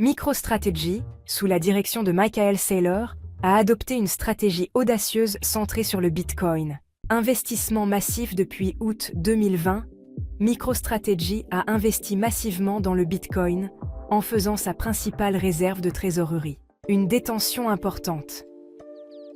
MicroStrategy, sous la direction de Michael Saylor, a adopté une stratégie audacieuse centrée sur le Bitcoin. Investissement massif depuis août 2020, MicroStrategy a investi massivement dans le Bitcoin en faisant sa principale réserve de trésorerie. Une détention importante.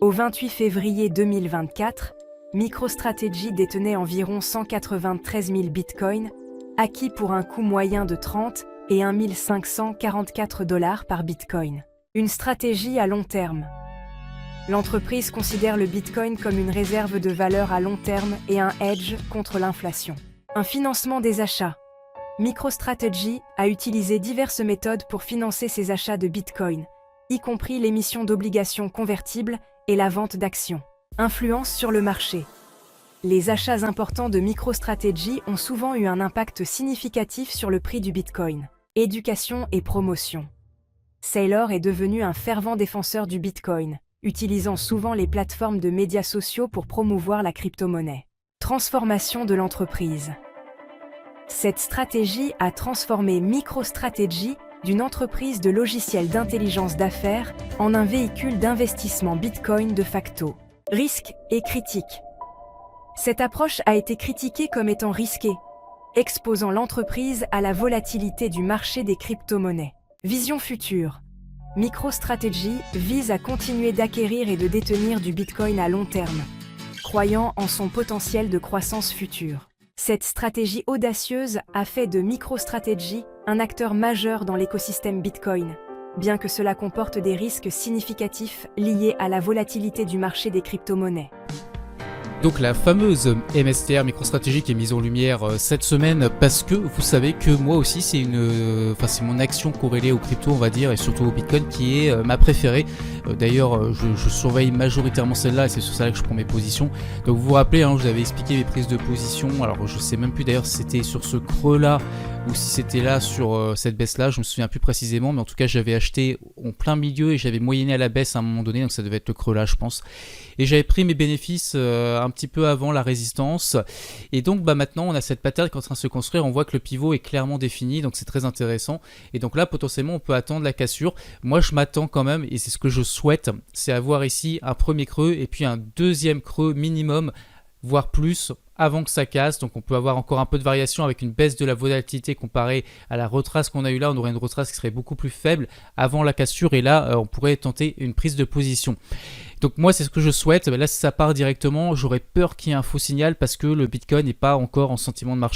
Au 28 février 2024, MicroStrategy détenait environ 193 000 bitcoins, acquis pour un coût moyen de 30 et 1 544 $ par bitcoin. Une stratégie à long terme. L'entreprise considère le bitcoin comme une réserve de valeur à long terme et un hedge contre l'inflation. Un financement des achats. MicroStrategy a utilisé diverses méthodes pour financer ses achats de bitcoin, y compris l'émission d'obligations convertibles et la vente d'actions. Influence sur le marché. Les achats importants de MicroStrategy ont souvent eu un impact significatif sur le prix du Bitcoin. Éducation et promotion. Saylor est devenu un fervent défenseur du Bitcoin, utilisant souvent les plateformes de médias sociaux pour promouvoir la crypto-monnaie. Transformation de l'entreprise. Cette stratégie a transformé MicroStrategy d'une entreprise de logiciels d'intelligence d'affaires en un véhicule d'investissement Bitcoin de facto. Risque et critique. Cette approche a été critiquée comme étant risquée, exposant l'entreprise à la volatilité du marché des crypto-monnaies. Vision future. MicroStrategy vise à continuer d'acquérir et de détenir du Bitcoin à long terme, croyant en son potentiel de croissance future. Cette stratégie audacieuse a fait de MicroStrategy un acteur majeur dans l'écosystème Bitcoin, bien que cela comporte des risques significatifs liés à la volatilité du marché des crypto-monnaies. Donc la fameuse MSTR MicroStrategy qui est mise en lumière cette semaine parce que vous savez que moi aussi c'est mon action corrélée au crypto on va dire et surtout au Bitcoin qui est ma préférée. D'ailleurs je surveille majoritairement celle-là et c'est sur celle-là que je prends mes positions. Donc vous vous rappelez, je vous avais expliqué mes prises de position, alors je sais même plus d'ailleurs si c'était sur ce creux là ou si c'était là sur cette baisse là, je me souviens plus précisément, mais en tout cas j'avais acheté en plein milieu et j'avais moyenné à la baisse à un moment donné, donc ça devait être le creux là je pense. Et j'avais pris mes bénéfices un petit peu avant la résistance. Et donc maintenant on a cette pattern qui est en train de se construire, on voit que le pivot est clairement défini, donc c'est très intéressant. Et donc là potentiellement on peut attendre la cassure. Moi je m'attends quand même, et c'est ce que je souhaite, c'est avoir ici un premier creux et puis un deuxième creux minimum, voire plus, avant que ça casse. Donc on peut avoir encore un peu de variation avec une baisse de la volatilité comparée à la retrace qu'on a eu là. On aurait une retrace qui serait beaucoup plus faible avant la cassure et là on pourrait tenter une prise de position. Donc moi c'est ce que je souhaite. Là si ça part directement, j'aurais peur qu'il y ait un faux signal parce que le Bitcoin n'est pas encore en sentiment de marché.